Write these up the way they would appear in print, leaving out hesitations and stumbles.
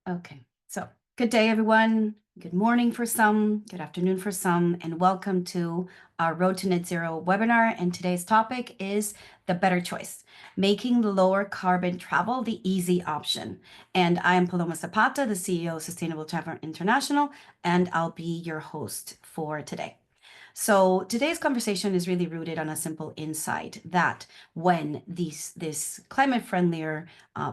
Okay, so good day, everyone. Good morning for some, good afternoon for some, and welcome to our Road to Net Zero webinar. And today's topic is the better choice, making lower carbon travel the easy option. And I am Paloma Zapata, the CEO of Sustainable Travel International, and I'll be your host for today. So today's conversation is really rooted on a simple insight that when this climate friendlier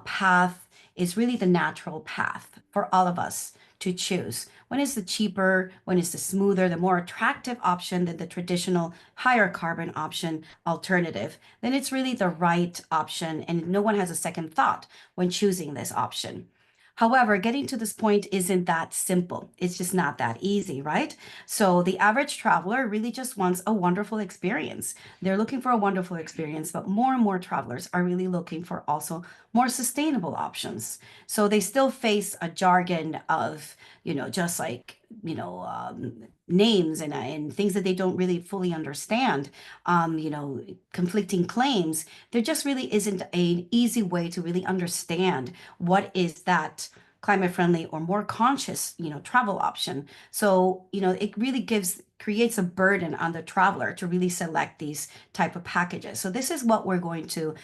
path is really the natural path for all of us to choose. When is the cheaper, when is the smoother, the more attractive option than the traditional higher carbon option alternative, then it's really the right option and no one has a second thought when choosing this option. However, getting to this point isn't that simple. It's just not that easy, right? So the average traveler really just wants a wonderful experience. They're looking for a wonderful experience, but more and more travelers are really looking for also more sustainable options. So they still face a jargon of, just like, names and things that they don't really fully understand, conflicting claims. There just really isn't an easy way to really understand what is that climate friendly or more conscious, travel option. So, it really creates a burden on the traveler to really select these type of packages. So this is what we're going to,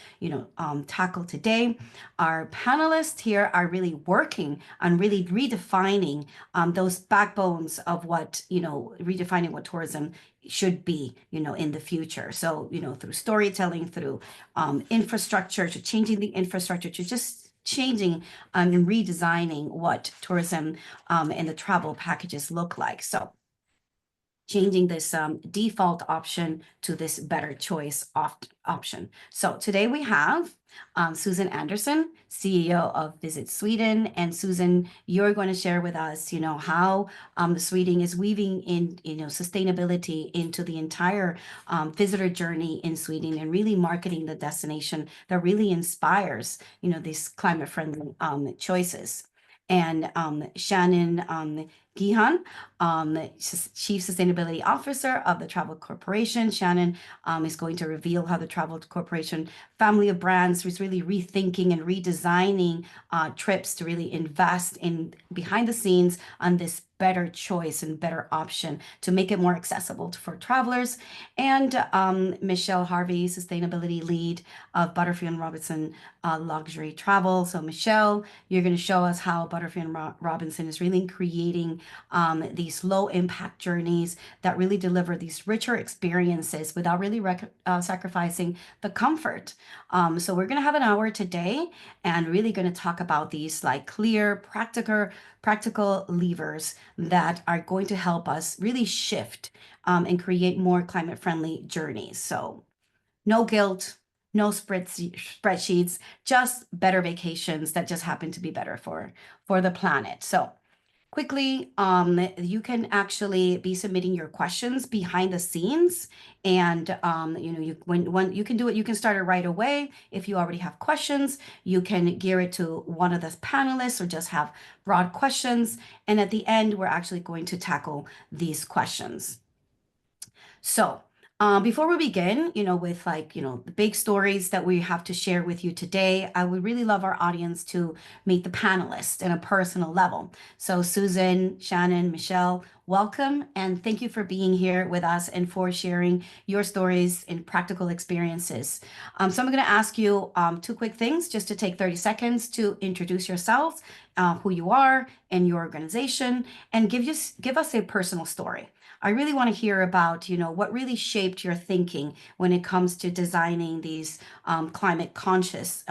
tackle today. Our panelists here are really working on really redefining those backbones of what, redefining what tourism should be, in the future. So, through storytelling, through infrastructure, to changing the infrastructure, to just changing and redesigning what tourism and the travel packages look like. So changing this default option to this better choice option. So today we have Susanne Andersson, CEO of Visit Sweden. And Susan, you're going to share with us, how Sweden is weaving in, sustainability into the entire visitor journey in Sweden and really marketing the destination that really inspires, these climate-friendly choices. And Shannon Guihan, Chief Sustainability Officer of the Travel Corporation. Shannon is going to reveal how the Travel Corporation family of brands is really rethinking and redesigning trips to really invest in behind the scenes on this better choice and better option to make it more accessible for travelers. And Michele Harvey, Sustainability Lead of Butterfield Robinson Luxury Travel. So Michele, you're going to show us how Butterfield Robinson is really creating these low impact journeys that really deliver these richer experiences without really sacrificing the comfort. So we're going to have an hour today and really going to talk about these like clear, practical levers that are going to help us really shift and create more climate friendly journeys. So no guilt, no spreadsheets, just better vacations that just happen to be better for the planet. So quickly, you can actually be submitting your questions behind the scenes, and when you can do it, you can start it right away. If you already have questions, you can gear it to one of the panelists or just have broad questions. And at the end, we're actually going to tackle these questions. So, before we begin, with the big stories that we have to share with you today, I would really love our audience to meet the panelists in a personal level. So Susan, Shannon, Michele, welcome, and thank you for being here with us and for sharing your stories and practical experiences. So I'm going to ask you two quick things just to take 30 seconds to introduce yourselves, who you are and your organization, and give us a personal story. I really want to hear about, what really shaped your thinking when it comes to designing these climate conscious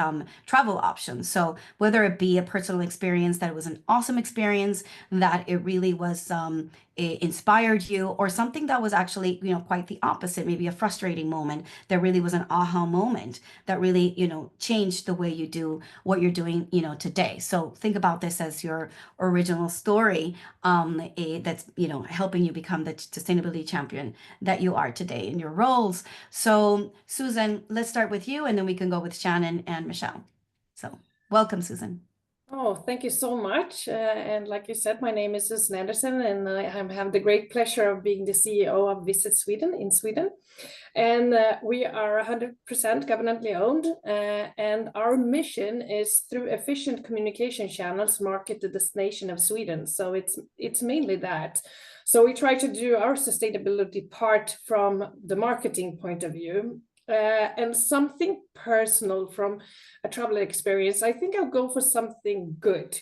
travel options. So whether it be a personal experience that it was an awesome experience, that it really was it inspired you, or something that was actually, quite the opposite, maybe a frustrating moment that really was an aha moment that really, changed the way you do what you're doing, today. So think about this as your original story that's, helping you become the sustainability champion that you are today in your roles. So Susan, let's start with you and then we can go with Shannon and Michele. So welcome, Susan. Oh, thank you so much. And like you said, my name is Susanne Andersson, and I have the great pleasure of being the CEO of Visit Sweden in Sweden. And we are 100% governmentally owned. And our mission is through efficient communication channels, market the destination of Sweden. So it's mainly that. So we try to do our sustainability part from the marketing point of view. And something personal from a travel experience, I think I'll go for something good.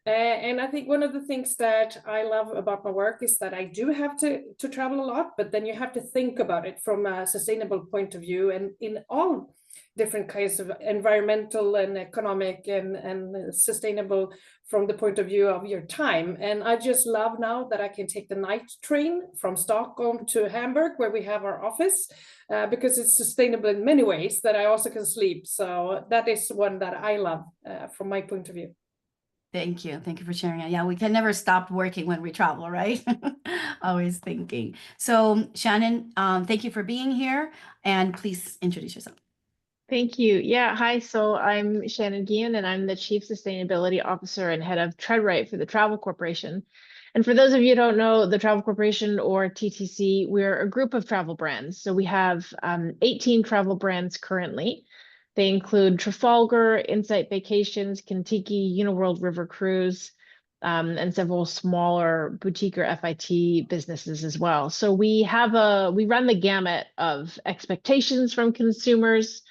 And I think one of the things that I love about my work is that I do have to travel a lot, but then you have to think about it from a sustainable point of view, and in all different kinds of environmental and economic and sustainable from the point of view of your time. And I just love now that I can take the night train from Stockholm to Hamburg, where we have our office, because it's sustainable in many ways, that I also can sleep. So that is one that I love from my point of view. Thank you. Thank you for sharing it. Yeah, we can never stop working when we travel, right? Always thinking. So, Shannon, thank you for being here, and please introduce yourself. Thank you. Yeah, hi. So I'm Shannon Guihan, and I'm the Chief Sustainability Officer and Head of TreadRight for the Travel Corporation. And for those of you who don't know, the Travel Corporation, or TTC, we're a group of travel brands. So we have 18 travel brands currently. They include Trafalgar, Insight Vacations, Kentucky, Uniworld River Cruise, and several smaller boutique or FIT businesses as well. So we run the gamut of expectations from consumers,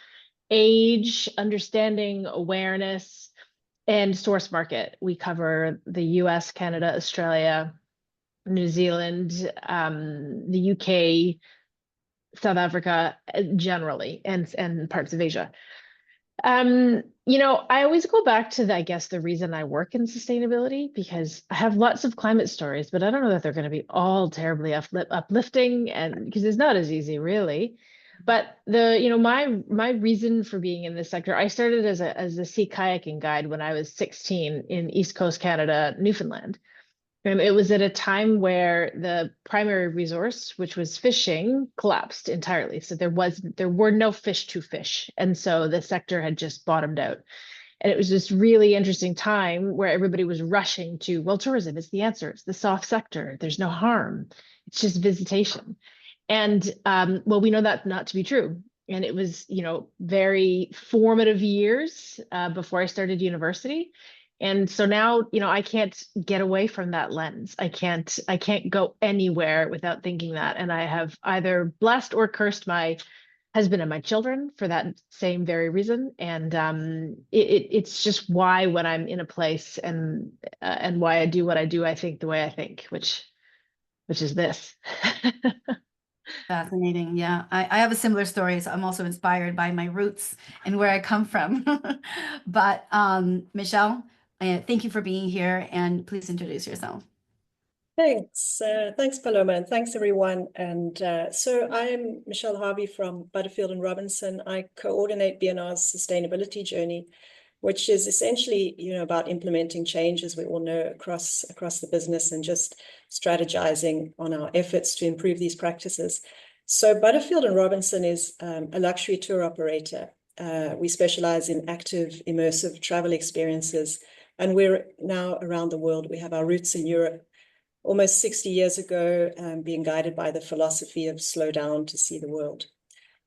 age, understanding, awareness, and source market. We cover the US, Canada, Australia, New Zealand, the UK, South Africa, generally, and parts of Asia. I always go back to I guess the reason I work in sustainability, because I have lots of climate stories, but I don't know that they're going to be all terribly uplifting, and because it's not as easy, really. But my reason for being in this sector, I started as a sea kayaking guide when I was 16 in East Coast Canada, Newfoundland. It was at a time where the primary resource, which was fishing, collapsed entirely. So there were no fish to fish. And so the sector had just bottomed out. And it was this really interesting time where everybody was rushing to, well, tourism is the answer. It's the soft sector. There's no harm. It's just visitation. And well, we know that not to be true. And it was, very formative years before I started university. And so now, I can't get away from that lens. I can't go anywhere without thinking that. And I have either blessed or cursed my husband and my children for that same very reason. And it's just why, when I'm in a place and why I do what I do, I think the way I think, which is this. Fascinating. Yeah, I have a similar story. So I'm also inspired by my roots and where I come from. But Michele, thank you for being here, and please introduce yourself. Thanks, Paloma, and thanks everyone. And so I'm Michele Harvey from Butterfield Robinson. I coordinate B&R's sustainability journey, which is essentially, about implementing change, as we all know, across the business, and just strategizing on our efforts to improve these practices. So Butterfield Robinson is a luxury tour operator. We specialize in active, immersive travel experiences, and we're now around the world. We have our roots in Europe, almost 60 years ago, being guided by the philosophy of slow down to see the world.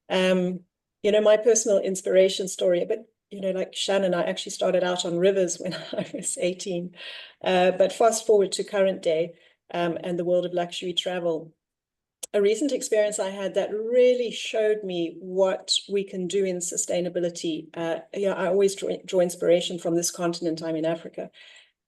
My personal inspiration story, a bit, like Shannon, I actually started out on rivers when I was 18. But fast forward to current day and the world of luxury travel. A recent experience I had that really showed me what we can do in sustainability. I always draw inspiration from this continent. I'm in Africa.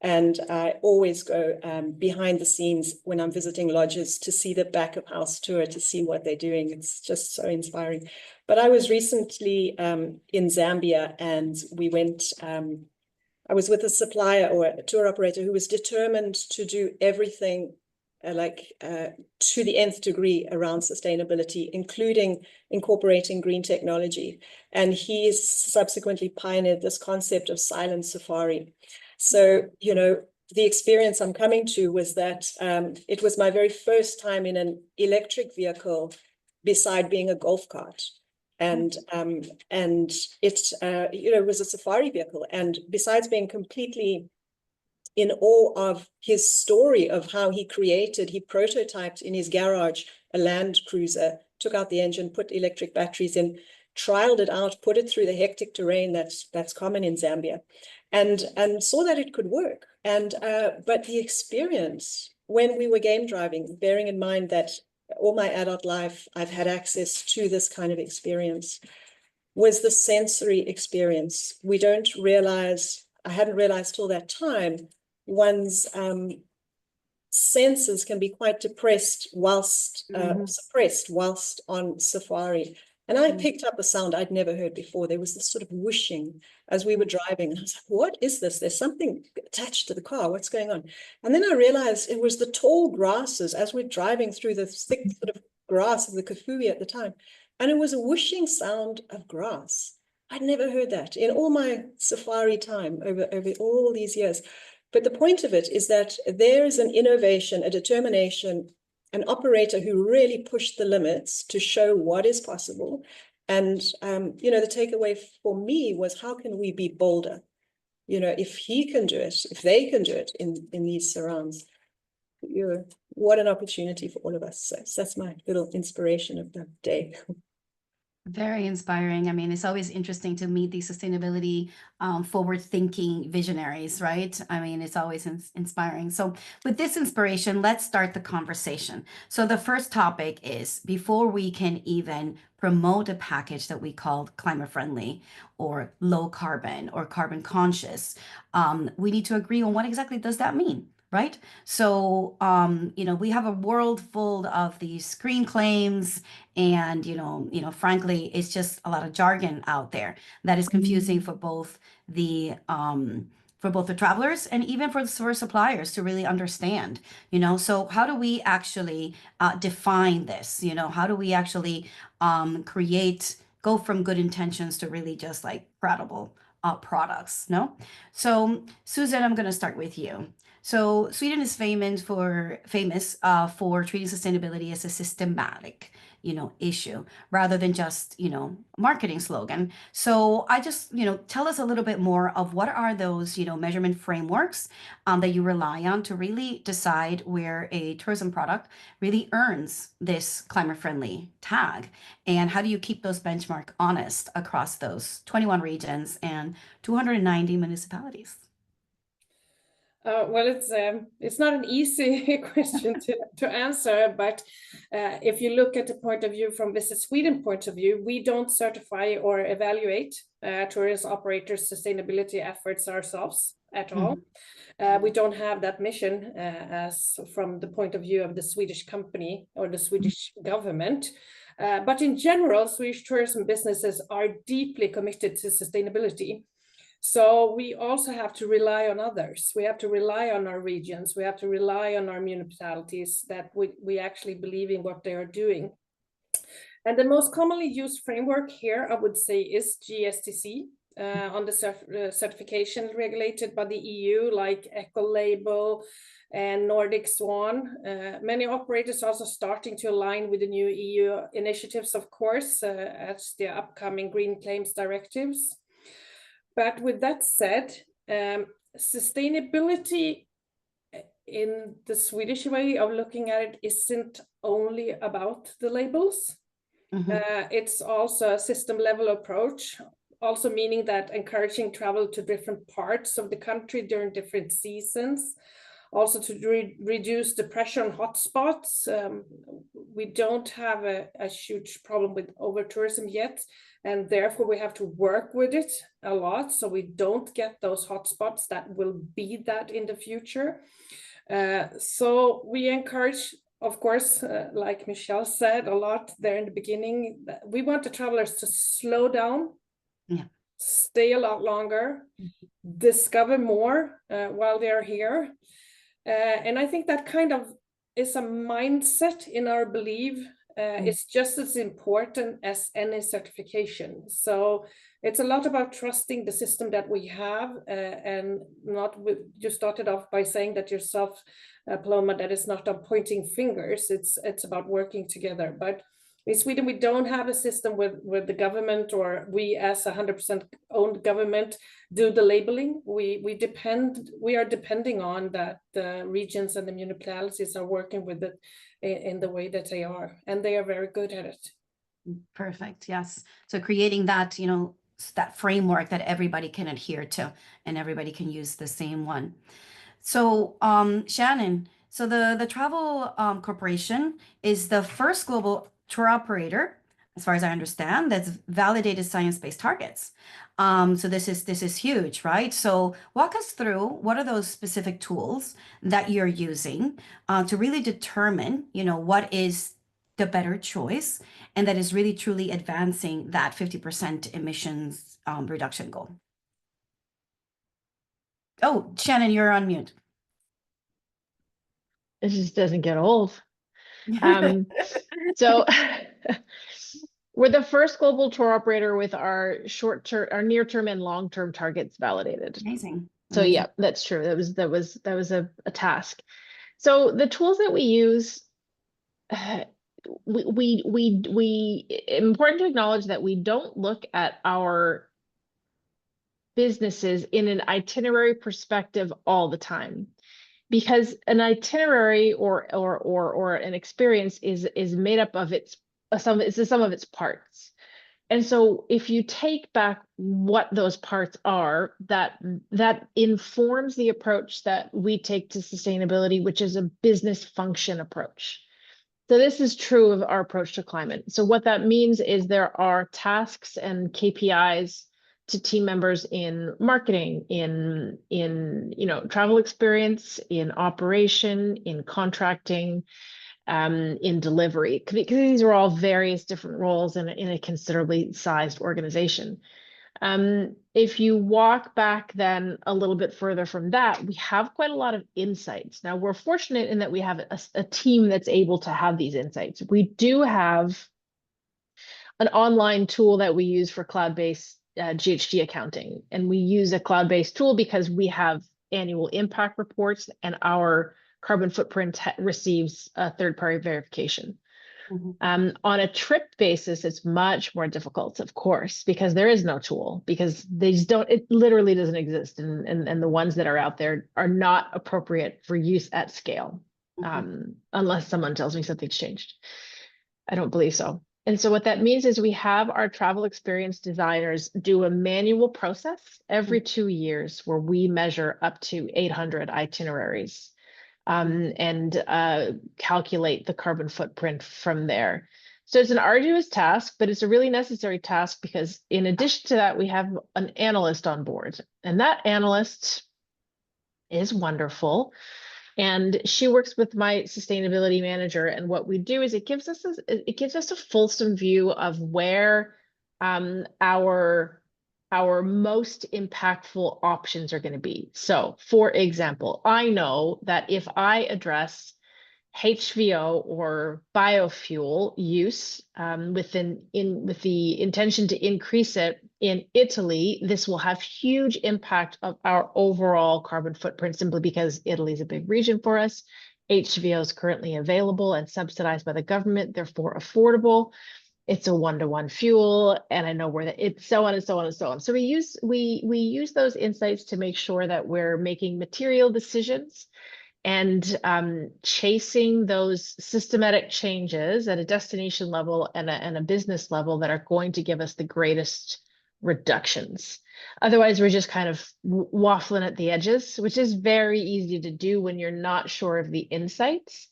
And I always go behind the scenes when I'm visiting lodges to see the back of house tour, to see what they're doing. It's just so inspiring. But I was recently in Zambia, and we went, I was with a supplier or a tour operator who was determined to do everything to the nth degree around sustainability, including incorporating green technology. And he's subsequently pioneered this concept of silent safari. So, the experience I'm coming to was that it was my very first time in an electric vehicle beside being a golf cart. And it was a safari vehicle. And besides being completely in awe of his story of how he prototyped in his garage a Land Cruiser, took out the engine, put electric batteries in, trialed it out, put it through the hectic terrain that's common in Zambia, and saw that it could work. And but the experience when we were game driving, bearing in mind that all my adult life I've had access to this kind of experience, was the sensory experience. We don't realize, I hadn't realized till that time, one's senses can be quite depressed whilst suppressed whilst on safari. And I picked up a sound I'd never heard before. There was this sort of whooshing as we were driving. And I was like, what is this? There's something attached to the car. What's going on? And then I realized it was the tall grasses as we're driving through the thick sort of grass of the Kafui at the time. And it was a whooshing sound of grass. I'd never heard that in all my safari time over all these years. But the point of it is that there is an innovation, a determination, an operator who really pushed the limits to show what is possible. And, the takeaway for me was, how can we be bolder? If he can do it, if they can do it in these surrounds, what an opportunity for all of us. So that's my little inspiration of the day. Very inspiring. I mean, it's always interesting to meet these sustainability forward-thinking visionaries, right? I mean, it's always inspiring. So with this inspiration, let's start the conversation. So the first topic is, before we can even promote a package that we call climate friendly or low carbon or carbon conscious, we need to agree on what exactly does that mean. Right. So, we have a world full of these screen claims, and, frankly, it's just a lot of jargon out there that is confusing for both the travelers and even for suppliers to really understand. So how do we actually define this? How do we actually go from good intentions to really just like credible products? No. So, Susan, I'm going to start with you. So Sweden is famous for treating sustainability as a systematic, issue rather than just, marketing slogan. So I just, tell us a little bit more of what are those, measurement frameworks that you rely on to really decide where a tourism product really earns this climate friendly tag, and how do you keep those benchmark honest across those 21 regions and 290 municipalities? Well, it's not an easy question to answer, but if you look at the point of view from Visit Sweden point of view, we don't certify or evaluate tourism operators' sustainability efforts ourselves at all. We don't have that mission as from the point of view of the Swedish company or the Swedish government. But in general, Swedish tourism businesses are deeply committed to sustainability. So we also have to rely on others. We have to rely on our regions. We have to rely on our municipalities that we actually believe in what they are doing. And the most commonly used framework here, I would say, is GSTC on the certification regulated by the EU, like Ecolabel and Nordic Swan. Many operators are also starting to align with the new EU initiatives, of course, as the upcoming Green Claims directives. But with that said, sustainability in the Swedish way of looking at it isn't only about the labels. It's also a system level approach, also meaning that encouraging travel to different parts of the country during different seasons, also to reduce the pressure on hotspots. We don't have a huge problem with over-tourism yet, and therefore we have to work with it a lot so we don't get those hotspots that will be that in the future. So we encourage, of course, like Michele said a lot there in the beginning, we want the travelers to slow down, stay a lot longer, discover more while they're here. And I think that kind of is a mindset in our belief. It's just as important as any certification. So it's a lot about trusting the system that we have, and not with, you started off by saying that yourself, Paloma, that it's not about pointing fingers, it's about working together. But In Sweden, we don't have a system with the government, or we as 100% owned government do the labeling. We are depending on that the regions and the municipalities are working with it in the way that they are, and they are very good at it. Perfect. Yes. So creating that, that framework that everybody can adhere to and everybody can use the same one. So, Shannon, so the Travel Corporation is the first global tour operator, as far as I understand, that's validated science-based targets. So this is huge, right? So walk us through what are those specific tools that you're using to really determine, what is the better choice and that is really truly advancing that 50% emissions reduction goal. Oh, Shannon, you're on mute. It just doesn't get old. So we're the first global tour operator with our near-term and long-term targets validated. Amazing. So Amazing. yeah, that's true. That was a task. So the tools that we use, important to acknowledge that we don't look at our businesses in an itinerary perspective all the time, because an itinerary or an experience is made up of the sum of its parts. And so if you take back what those parts are, that informs the approach that we take to sustainability, which is a business function approach. So this is true of our approach to climate. So what that means is there are tasks and KPIs to team members in marketing, in travel experience, in operation, in contracting, in delivery, because these are all various different roles in a considerably sized organization. If you walk back then a little bit further from that, we have quite a lot of insights. Now, we're fortunate in that we have a team that's able to have these insights. We do have an online tool that we use for cloud-based GHG accounting. And we use a cloud-based tool because we have annual impact reports and our carbon footprint receives a third-party verification. On a trip basis, it's much more difficult, of course, because there is no tool, because it literally doesn't exist. And the ones that are out there are not appropriate for use at scale, unless someone tells me something's changed. I don't believe so. And so what that means is we have our travel experience designers do a manual process every 2 years where we measure up to 800 itineraries and calculate the carbon footprint from there. So it's an arduous task, but it's a really necessary task because in addition to that, we have an analyst on board, and that analyst is wonderful. And she works with my sustainability manager. And what we do is it gives us a fulsome view of where our most impactful options are going to be. So, for example, I know that if I address HVO or biofuel use with the intention to increase it in Italy, this will have huge impact of our overall carbon footprint, simply because Italy is a big region for us. HVO is currently available and subsidized by the government, therefore affordable. It's a one-to-one fuel, and I know where that it's so on and so on and so on. So we use those insights to make sure that we're making material decisions and chasing those systematic changes at a destination level and a business level that are going to give us the greatest reductions. Otherwise, we're just kind of waffling at the edges, which is very easy to do when you're not sure of the insights.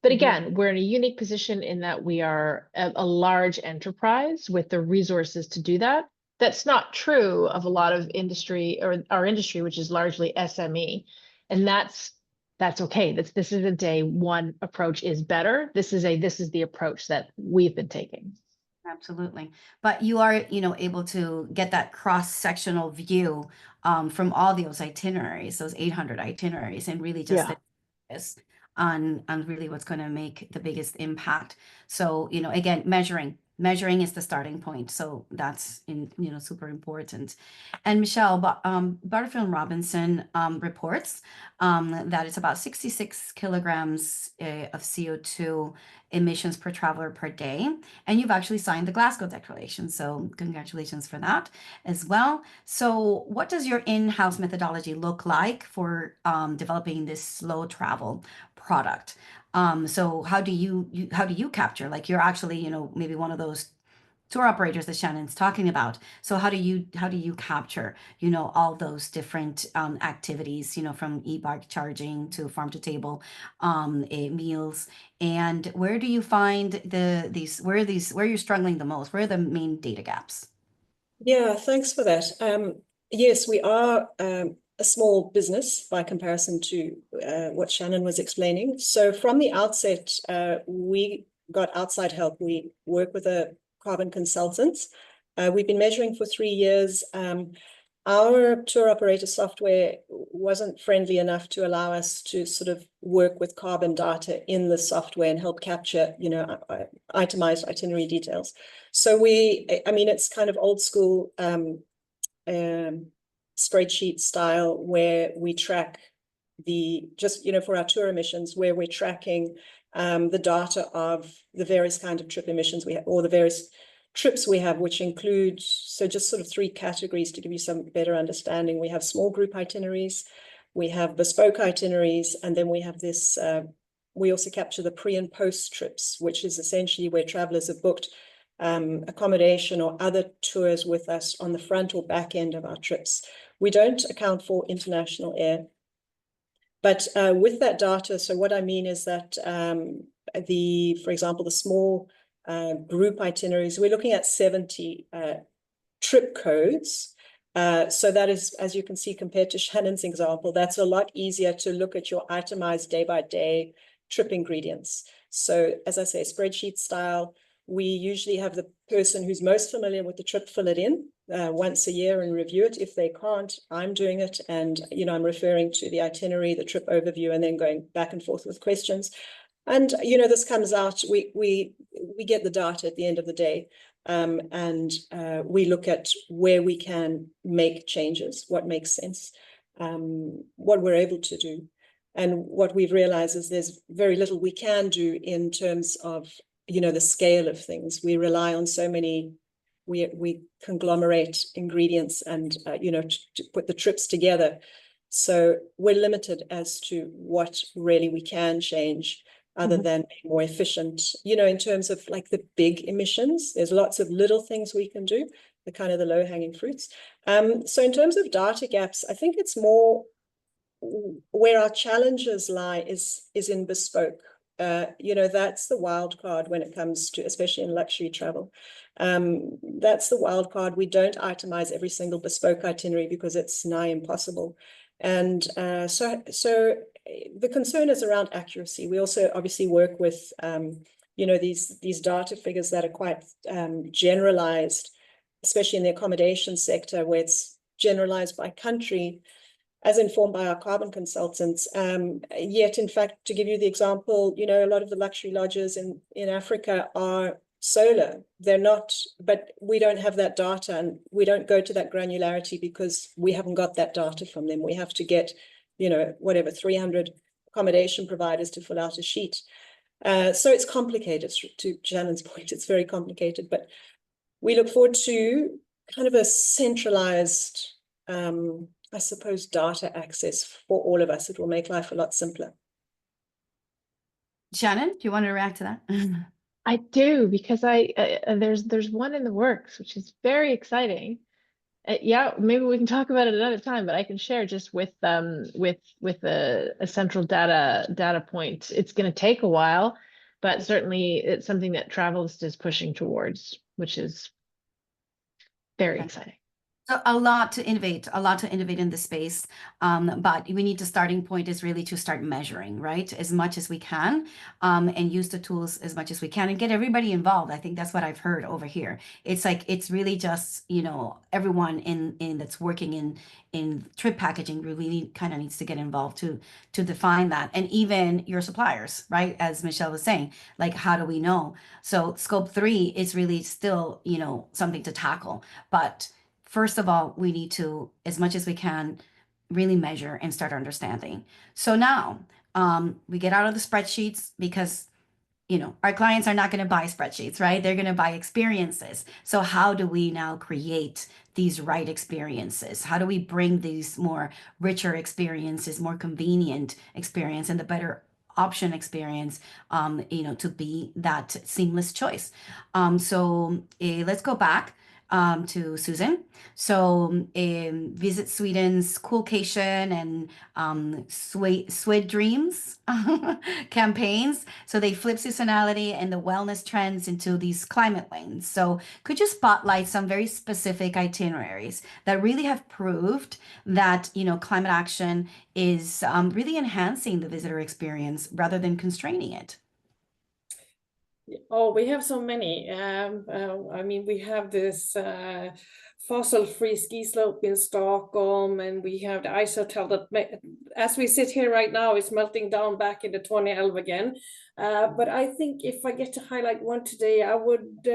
But again, we're in a unique position in that we are a large enterprise with the resources to do that. That's not true of a lot of industry, or our industry, which is largely SME. And that's okay. This isn't a one approach is better. This is the approach that we've been taking. Absolutely. But you are, able to get that cross-sectional view from all those itineraries, those 800 itineraries, and really just on really what's going to make the biggest impact. So, again, measuring measuring is the starting point. So that's super important. And Michele, Butterfield Robinson reports that it's about 66 kilograms of CO2 emissions per traveler per day. And you've actually signed the Glasgow Declaration. So congratulations for that as well. So what does your in-house methodology look like for developing this slow travel product? So how do you capture, like, you're actually, maybe one of those tour operators that Shannon's talking about. So how do you capture, all those different activities, from e-bike charging to farm to table meals, and where do you find where you're struggling the most? Where are the main data gaps? Yeah, thanks for that. Yes, we are a small business by comparison to what Shannon was explaining. So from the outset, we got outside help. We work with a carbon consultant. We've been measuring for 3 years. Our tour operator software wasn't friendly enough to allow us to sort of work with carbon data in the software and help capture, itemized itinerary details. So it's kind of old school spreadsheet style, where we track for our tour emissions, where we're tracking the data of the various kind of trip emissions we have, or the various trips we have, which include, so just sort of 3 categories to give you some better understanding. We have small group itineraries, we have bespoke itineraries, and then we have this, we also capture the pre and post trips, which is essentially where travelers have booked accommodation or other tours with us on the front or back end of our trips. We don't account for international air. But with that data, so what I mean is that for example, the small group itineraries, we're looking at 70 trip codes. So that is, as you can see, compared to Shannon's example, that's a lot easier to look at your itemized day-by-day trip ingredients. So as I say, spreadsheet style, we usually have the person who's most familiar with the trip fill it in once a year and review it. If they can't, I'm doing it, and I'm referring to the itinerary, the trip overview, and then going back and forth with questions. And this comes out. We get the data at the end of the day, and we look at where we can make changes, what makes sense, what we're able to do. And what we've realized is there's very little we can do in terms of the scale of things. We rely on so many, we conglomerate ingredients and to put the trips together. So we're limited as to what really we can change, other than being more efficient, in terms of like the big emissions. There's lots of little things we can do, the kind of the low-hanging fruits. So in terms of data gaps, I think it's more where our challenges lie is in bespoke. That's the wild card when it comes to, especially in luxury travel. That's the wild card. We don't itemize every single bespoke itinerary because it's nigh impossible. And so the concern is around accuracy. We also obviously work with, these data figures that are quite generalized, especially in the accommodation sector, where it's generalized by country, as informed by our carbon consultants. Yet, in fact, to give you the example, a lot of the luxury lodges in Africa are solar. They're not, but we don't have that data, and we don't go to that granularity because we haven't got that data from them. We have to get, 300 accommodation providers to fill out a sheet. So it's complicated. To Shannon's point, it's very complicated, but we look forward to kind of a centralized, I suppose, data access for all of us. It will make life a lot simpler. Shannon, do you want to react to that? I do, because there's one in the works, which is very exciting. Yeah, maybe we can talk about it another time, but I can share just with a central data point. It's going to take a while, but certainly it's something that Travelist is pushing towards, which is very exciting. So a lot to innovate, a lot to innovate in this space. But we need, the starting point is really to start measuring, right? As much as we can, and use the tools as much as we can and get everybody involved. I think that's what I've heard over here. It's like, it's really just, everyone in that's working in trip packaging really kind of needs to get involved to define that. And even your suppliers, right? As Michelle was saying, like, how do we know? So scope 3 is really still, something to tackle. But first of all, we need to, as much as we can, really measure and start understanding. So now, we get out of the spreadsheets because our clients are not going to buy spreadsheets, right? They're going to buy experiences. So how do we now create these right experiences? How do we bring these more richer experiences, more convenient experience, and the better option experience, to be that seamless choice? So let's go back to Susan. So Visit Sweden's Coolcation and Swed Dreams campaigns. So they flip seasonality and the wellness trends into these climate lanes. So could you spotlight some very specific itineraries that really have proved that, climate action is really enhancing the visitor experience rather than constraining it? Oh, we have so many. I mean, we have this fossil-free ski slope in Stockholm, and we have the ice hotel that, as we sit here right now, is melting down back into 2011 again. But I think if I get to highlight one today, I would.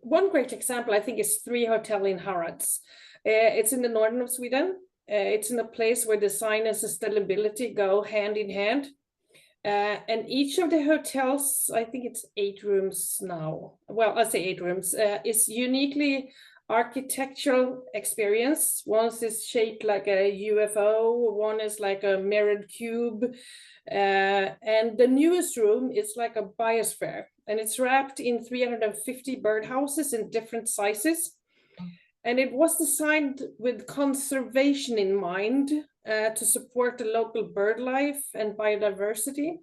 One great example, I think, is 3 Hotel in Harads. It's in the northern of Sweden. It's in a place where design and sustainability go hand in hand. And each of the hotels, I think it's 8 rooms now. Well, I say 8 rooms, is uniquely architectural experience. One is shaped like a UFO, one is like a mirrored cube. And the newest room is like a biosphere, and it's wrapped in 350 birdhouses in different sizes. And it was designed with conservation in mind, to support the local bird life and biodiversity.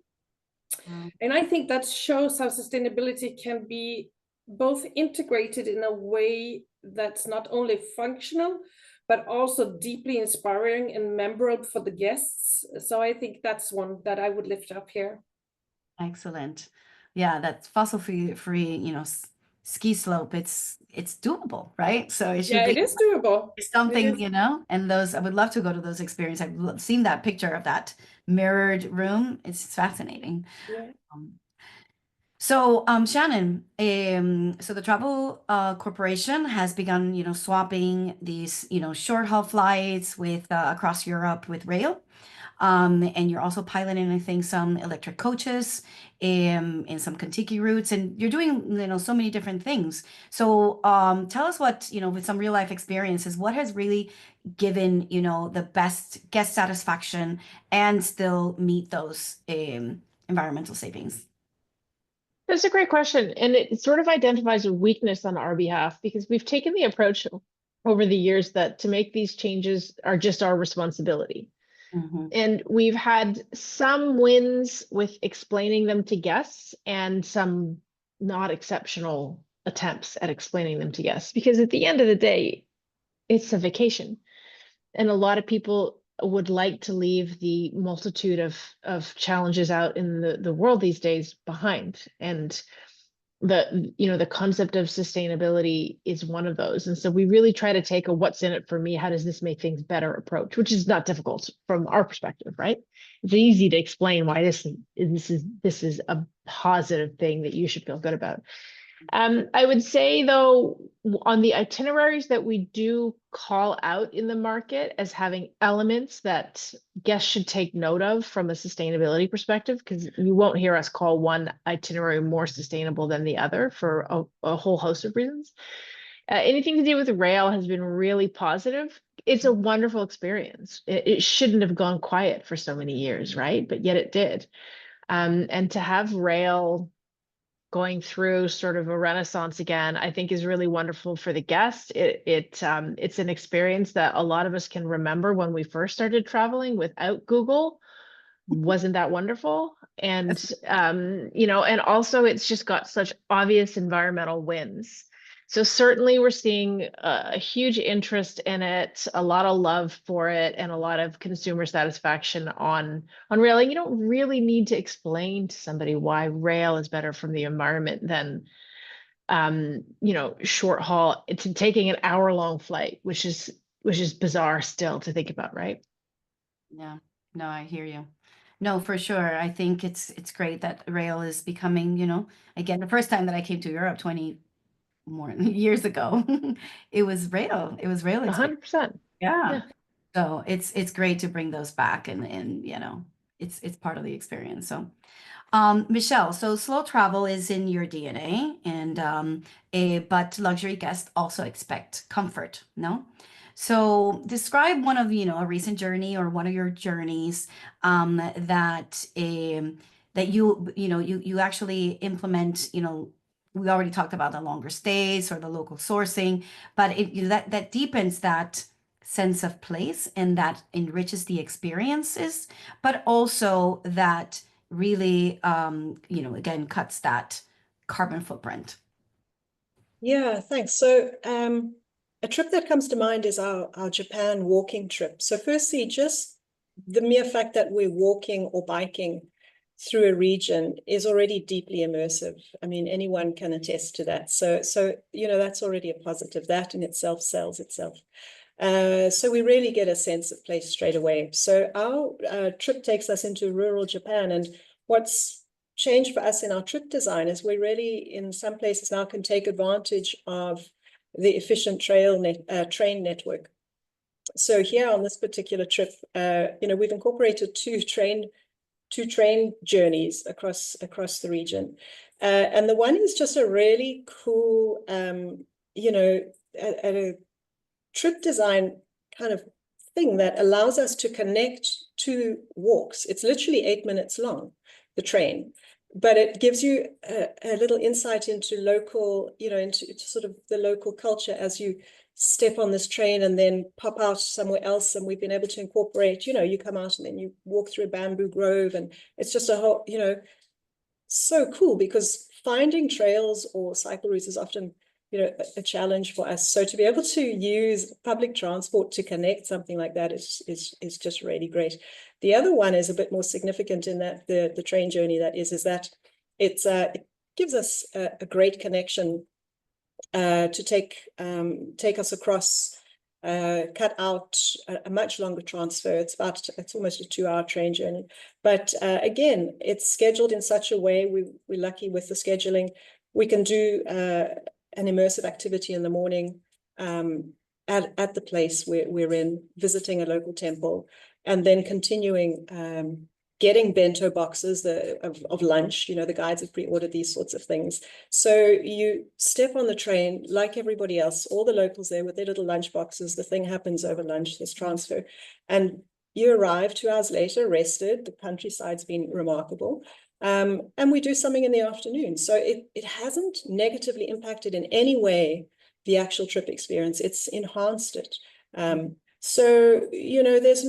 Wow. And I think that shows how sustainability can be both integrated in a way that's not only functional, but also deeply inspiring and memorable for the guests. So I think that's one that I would lift up here. Excellent. Yeah, that's fossil free, ski slope. It's doable, right? So it should Yeah, be it is doable. It something, is. and those, I would love to go to those experiences. Seen that picture of that mirrored room. It's fascinating. Yeah. Shannon, so the Travel Corporation has begun, swapping these, short haul flights with across Europe with rail. And you're also piloting, I think, some electric coaches in some Kentucky routes, and you're doing, so many different things. So tell us what, with some real life experiences, what has really given, the best guest satisfaction and still meet those environmental savings? That's a great question. And it sort of identifies a weakness on our behalf because we've taken the approach over the years that to make these changes are just our responsibility. Mm-hmm. And we've had some wins with explaining them to guests and some not exceptional attempts at explaining them to guests. Because at the end of the day, it's a vacation. And a lot of people would like to leave the multitude of challenges out in the world these days behind. And the concept of sustainability is one of those. And so we really try to take a what's in it for me, how does this make things better approach, which is not difficult from our perspective, right? It's easy to explain why this is a positive thing that you should feel good about. I would say though, on the itineraries that we do call out in the market as having elements that guests should take note of from a sustainability perspective, because you won't hear us call one itinerary more sustainable than the other for a whole host of reasons. Anything to do with rail has been really positive. It's a wonderful experience. It shouldn't have gone quiet for so many years, right? But yet it did. And to have rail going through sort of a renaissance again, I think is really wonderful for the guests. It's an experience that a lot of us can remember when we first started traveling without Google. Wasn't that wonderful? And and also it's just got such obvious environmental wins. So certainly we're seeing a huge interest in it, a lot of love for it, and a lot of consumer satisfaction on rail. And you don't really need to explain to somebody why rail is better from the environment than short haul. It's taking an hour-long flight, which is bizarre still to think about, right? Yeah, no, I hear you. No, for sure. I think it's great that rail is becoming, again, the first time that I came to Europe 20 more years ago, it was rail. It was rail experience. 100%. Yeah. Yeah. So it's great to bring those back and it's part of the experience. So Michelle, so slow travel is in your DNA, and but luxury guests also expect comfort, no? So describe one of, a recent journey or one of your journeys that you actually implement, we already talked about the longer stays or the local sourcing, but that deepens that sense of place and that enriches the experiences, but also that really, again, cuts that carbon footprint. Yeah, thanks. So a trip that comes to mind is our Japan walking trip. So firstly, just the mere fact that we're walking or biking through a region is already deeply immersive. I mean, anyone can attest to that. So that's already a positive. That in itself sells itself. So we really get a sense of place straight away. So our trip takes us into rural Japan, and what's changed for us in our trip design is we really, in some places now, can take advantage of the efficient train network. So here on this particular trip, we've incorporated two train journeys across the region, and the one is just a really cool, a trip design kind of thing that allows us to connect to walks. It's literally 8 minutes long, the train, but it gives you a little insight into local, into sort of the local culture as you step on this train and then pop out somewhere else. And we've been able to incorporate, you come out and then you walk through a bamboo grove, and it's just a whole, so cool, because finding trails or cycle routes is often a challenge for us. So to be able to use public transport to connect something like that is just really great. The other one is a bit more significant in that the train journey is that it gives us a great connection to take us across, cut out a much longer transfer. It's almost a 2-hour train journey. But again, it's scheduled in such a way, we're lucky with the scheduling. We can do an immersive activity in the morning at the place we're in, visiting a local temple, and then continuing getting bento boxes of lunch. The guides have pre-ordered these sorts of things. So you step on the train like everybody else, all the locals there with their little lunch boxes. The thing happens over lunch, this transfer. And you arrive 2 hours later, rested. The countryside's been remarkable. And we do something in the afternoon. So it hasn't negatively impacted in any way the actual trip experience. It's enhanced it. So, there's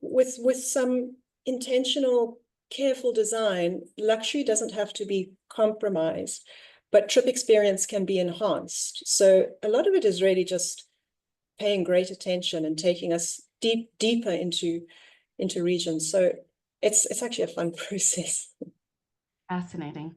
with some intentional, careful design, luxury doesn't have to be compromised, but trip experience can be enhanced. So a lot of it is really just paying great attention and taking us deeper into regions. So it's actually a fun process. Fascinating.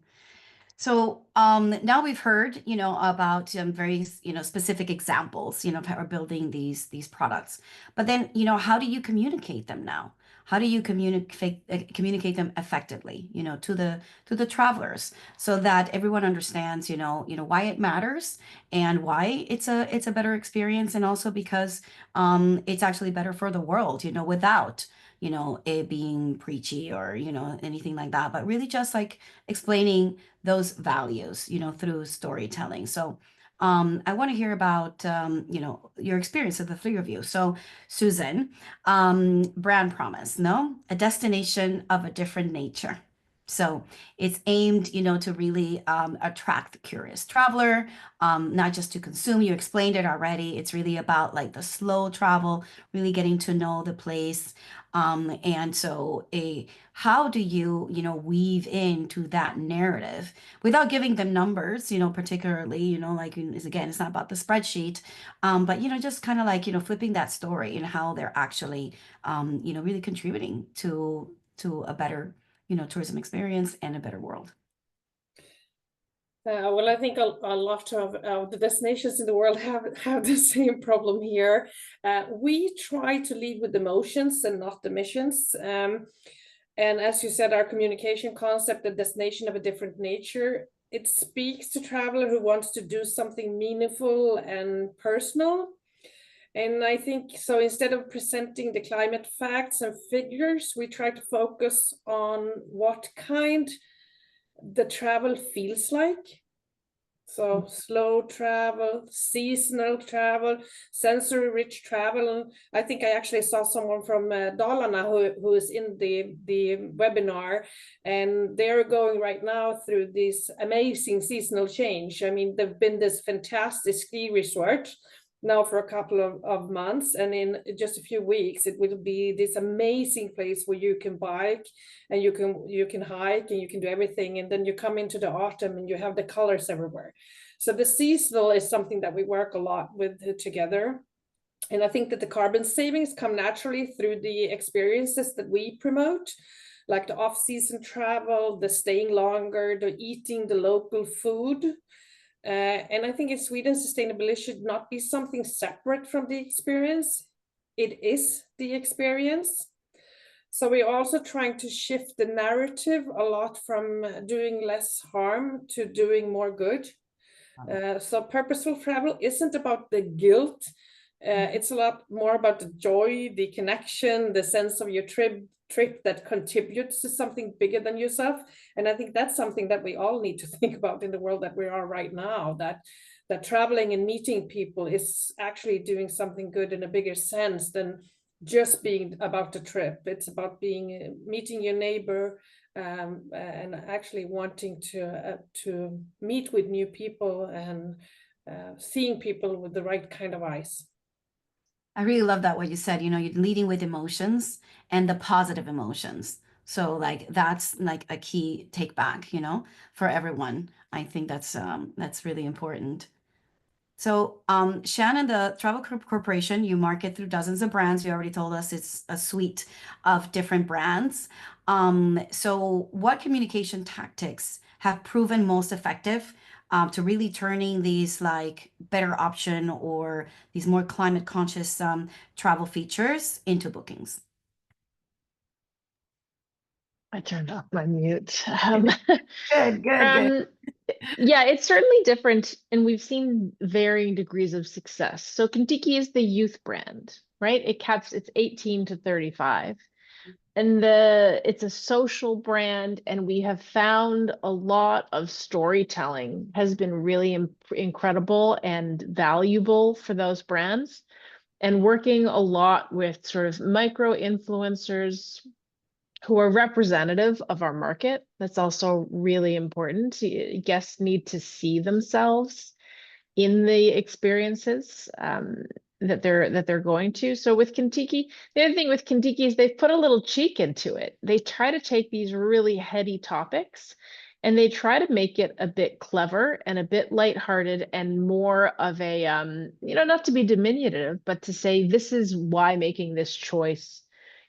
So now we've heard, about very, specific examples, of how we're building these products. But then, how do you communicate them now? How do you communicate them effectively, to the travelers, so that everyone understands, why it matters and why it's a better experience, and also because it's actually better for the world, without it being preachy or anything like that, but really just like explaining those values, through storytelling. So I want to hear about, your experience of the three of you. So Susan, brand promise, no? A destination of a different nature. So it's aimed, to really attract the curious traveler, not just to consume. You explained it already. It's really about like the slow travel, really getting to know the place. And so how do you, weave into that narrative without giving them numbers, particularly, like again, it's not about the spreadsheet, but, just kind of like, flipping that story and how they're actually, really contributing to a better tourism experience and a better world. Well, I think a lot of the destinations in the world have the same problem here. We try to lead with emotions and not the missions. And as you said, our communication concept, the destination of a different nature, it speaks to traveler who wants to do something meaningful and personal. And I think so instead of presenting the climate facts and figures, we try to focus on what kind the travel feels like. So slow travel, seasonal travel, sensory rich travel. And I think I actually saw someone from Dalarna who is in the webinar, and they're going right now through this amazing seasonal change. I mean, they've been this fantastic ski resort now for a couple of months, and in just a few weeks it will be this amazing place where you can bike and you can hike and you can do everything, and then you come into the autumn and you have the colors everywhere. So the seasonal is something that we work a lot with together, and I think that the carbon savings come naturally through the experiences that we promote, like the off-season travel, the staying longer, the eating the local food. And I think in Sweden, sustainability should not be something separate from the experience. It is the experience. So we're also trying to shift the narrative a lot from doing less harm to doing more good. So purposeful travel isn't about the guilt. It's a lot more about the joy, the connection, the sense of your trip that contributes to something bigger than yourself. And I think that's something that we all need to think about in the world that we are right now, that traveling and meeting people is actually doing something good in a bigger sense than just being about the trip. It's about meeting your neighbor, and actually wanting to meet with new people and seeing people with the right kind of eyes. I really love that what you said, you're leading with emotions and the positive emotions. So like that's like a key take back, for everyone. I think that's really important. So, Shannon, the Travel Corporation, you market through dozens of brands. You already told us it's a suite of different brands. So what communication tactics have proven most effective to really turning these like better option or these more climate conscious travel features into bookings? I turned off my mute. Good, good. Yeah, it's certainly different, and we've seen varying degrees of success. So Kentucky is the youth brand, right? It's 18 to 35. And it's a social brand, and we have found a lot of storytelling has been really incredible and valuable for those brands. And working a lot with sort of micro influencers who are representative of our market. That's also really important. Guests need to see themselves in the experiences that they're going to. So with Kentucky, the other thing with Kentucky is they've put a little cheek into it. They try to take these really heady topics and they try to make it a bit clever and a bit lighthearted and more of a not to be diminutive, but to say this is why making this choice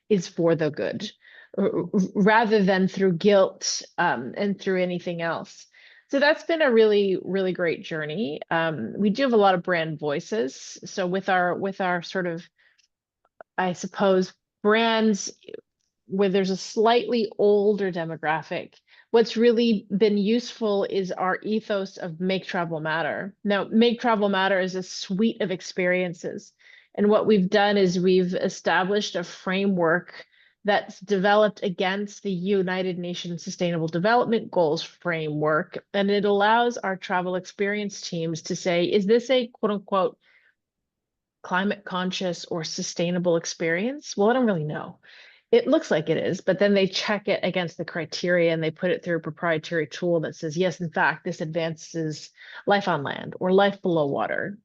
is for the good, rather than through guilt and through anything else. So that's been a really, really great journey. We do have a lot of brand voices. So with our sort of, I suppose, brands where there's a slightly older demographic, what's really been useful is our ethos of Make Travel Matter. Now, Make Travel Matter is a suite of experiences. And what we've done is we've established a framework that's developed against the United Nations Sustainable Development Goals framework. And it allows our travel experience teams to say, is this a quote unquote climate conscious or sustainable experience? Well, I don't really know. it looks like it is, but then they check it against the criteria and they put it through a proprietary tool that says, yes, in fact, this advances life on land or life below water.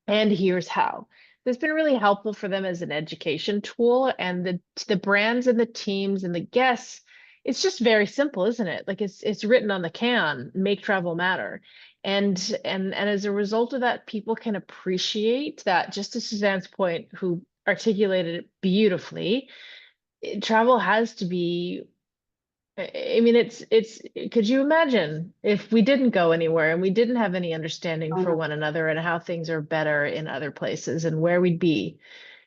And here's how. It's been really helpful for them as an education tool, and the brands and the teams and the guests, it's just very simple, isn't it? Like it's written on the can, make travel matter. And as a result of that, people can appreciate that, just to Suzanne's point, who articulated it beautifully, travel has to be, I mean, could you imagine if we didn't go anywhere and we didn't have any understanding for one another and how things are better in other places and where we'd be,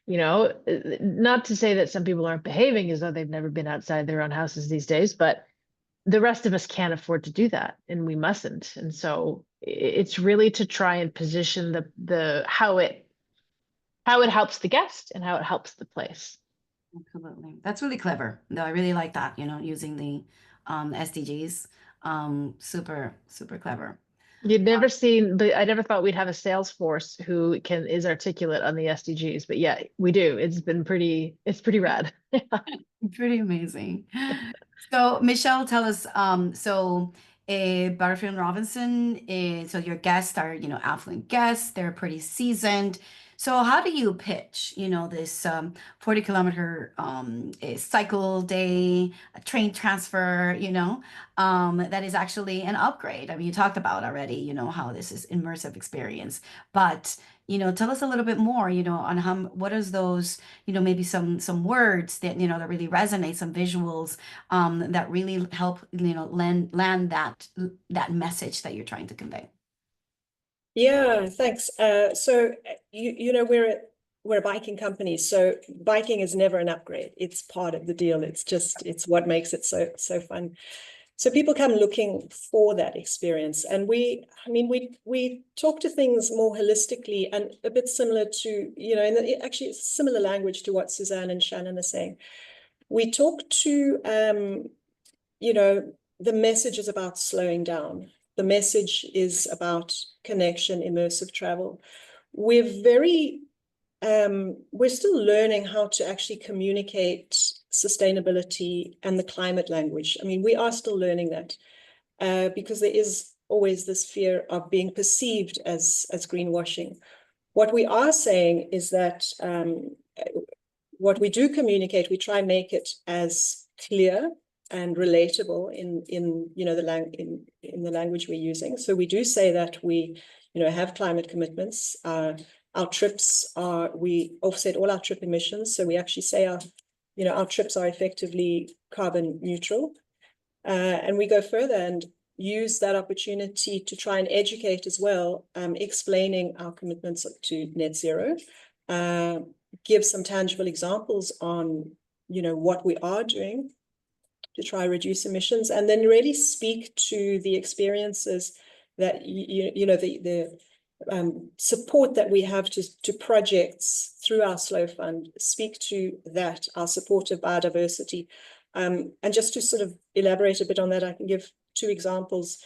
you know, not to say that some people aren't behaving as though they've never been outside their own houses these days, but the rest of us can't afford to do that and we mustn't. And so it's really to try and position the how it helps the guest and how it helps the place. Absolutely. That's really clever. No, I really like that, using the SDGs. Super, super clever. You'd never seen, but I never thought we'd have a sales force who is articulate on the SDGs, but yeah, we do. It's pretty rad. Pretty amazing. So Michele, tell us, Butterfield Robinson so your guests are, affluent guests, they're pretty seasoned. So how do you pitch, this 40-kilometer cycle day, a train transfer, that is actually an upgrade? I mean, you talked about already, how this is immersive experience, but tell us a little bit more, on what is those, maybe some words that, that really resonate, some visuals that really help, land that message that you're trying to convey. Yeah, thanks. So we're a biking company, so biking is never an upgrade. It's part of the deal. It's what makes it so fun. So people come looking for that experience, and we talk to things more holistically and a bit similar to, actually it's similar language to what Susanne and Shannon are saying. We talk to, the message is about slowing down. The message is about connection, immersive travel. We're still learning how to actually communicate sustainability and the climate language. I mean, we are still learning that because there is always this fear of being perceived as greenwashing. What we are saying is that what we do communicate, we try and make it as clear and relatable in the language we're using. So we do say that we have climate commitments. Our trips we offset all our trip emissions. So we actually say our trips are effectively carbon neutral. And we go further and use that opportunity to try and educate as well, explaining our commitments to net zero, give some tangible examples on what we are doing to try reduce emissions, and then really speak to the experiences that the support that we have to projects through our Slow Fund, speak to that, our support of biodiversity. And just to sort of elaborate a bit on that, I can give two examples.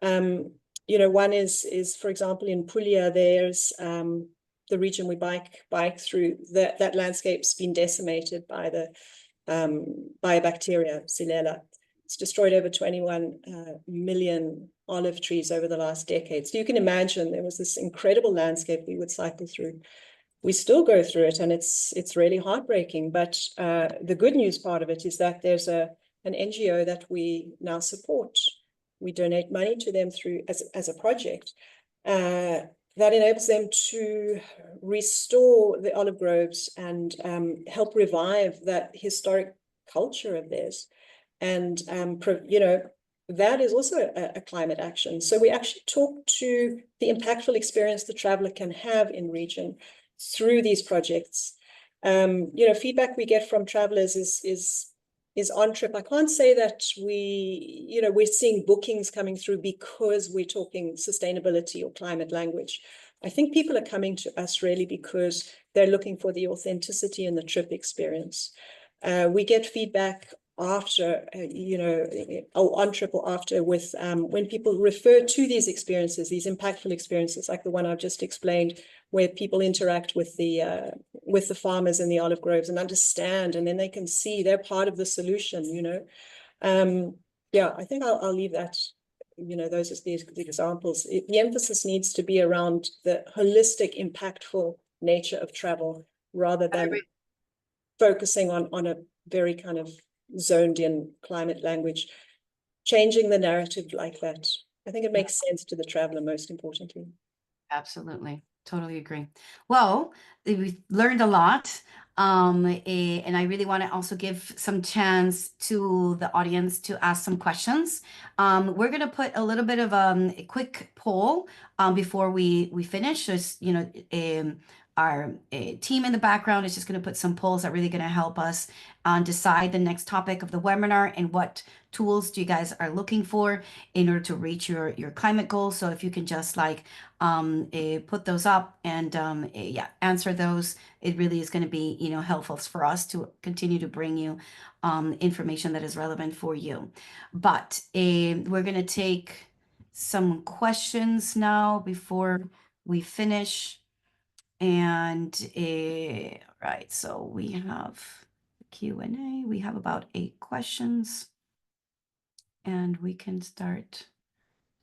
One is, for example, in Puglia, there's the region we bike through, that landscape's been decimated by a bacteria, Xylella. It's destroyed over 21 million olive trees over the last decade. So you can imagine there was this incredible landscape we would cycle through. We still go through it, and it's really heartbreaking. But the good news part of it is that there's an NGO that we now support. We donate money to them through as a project that enables them to restore the olive groves and help revive that historic culture of theirs. And, that is also a climate action. So we actually talk to the impactful experience the traveler can have in region through these projects. Feedback we get from travelers is on trip. I can't say that we're seeing bookings coming through because we're talking sustainability or climate language. I think people are coming to us really because they're looking for the authenticity in the trip experience. We get feedback after, or on trip or after, with when people refer to these experiences, these impactful experiences, like the one I've just explained, where people interact with the farmers in the olive groves and understand, and then they can see they're part of the solution. Yeah, I think I'll leave that. Those are the examples. The emphasis needs to be around the holistic, impactful nature of travel, rather than focusing on a very kind of zoned in climate language. Changing the narrative like that, I think it makes sense to the traveler, most importantly. Absolutely. Totally agree. Well, we've learned a lot. And I really want to also give some chance to the audience to ask some questions. We're going to put a little bit of a quick poll before we finish. Just, our team in the background is just going to put some polls that are really going to help us decide the next topic of the webinar and what tools do you guys are looking for in order to reach your climate goals. So if you can just put those up and answer those, it really is going to be helpful for us to continue to bring you information that is relevant for you. But we're going to take some questions now before we finish. And right, so we have Q&A. We have about 8 questions, and we can start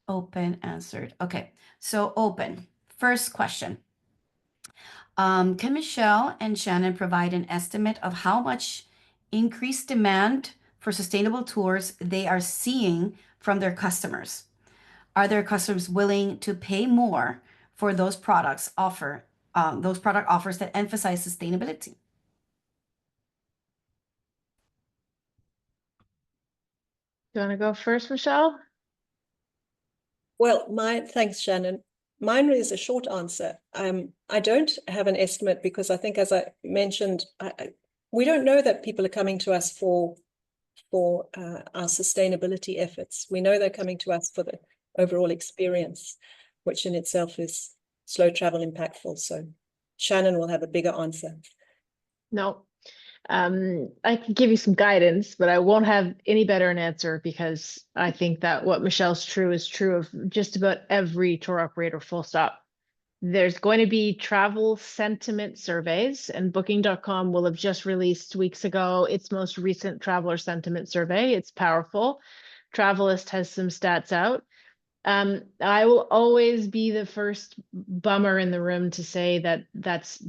open, answered. Okay, so open. First question. Can Michele and Shannon provide an estimate of how much increased demand for sustainable tours they are seeing from their customers? Are their customers willing to pay more for those product offers that emphasize sustainability? You want to go first, Michele? Well, thanks, Shannon. Mine is a short answer. I don't have an estimate because I think, as I mentioned, we don't know that people are coming to us for our sustainability efforts. We know they're coming to us for the overall experience, which in itself is slow travel impactful. So Shannon will have a bigger answer. No. I can give you some guidance, but I won't have any better an answer, because I think that what Michele's true is true of just about every tour operator, full stop. There's going to be travel sentiment surveys, and Booking.com will have just released weeks ago its most recent traveler sentiment survey. It's powerful. Travelist has some stats out. I will always be the first bummer in the room to say that's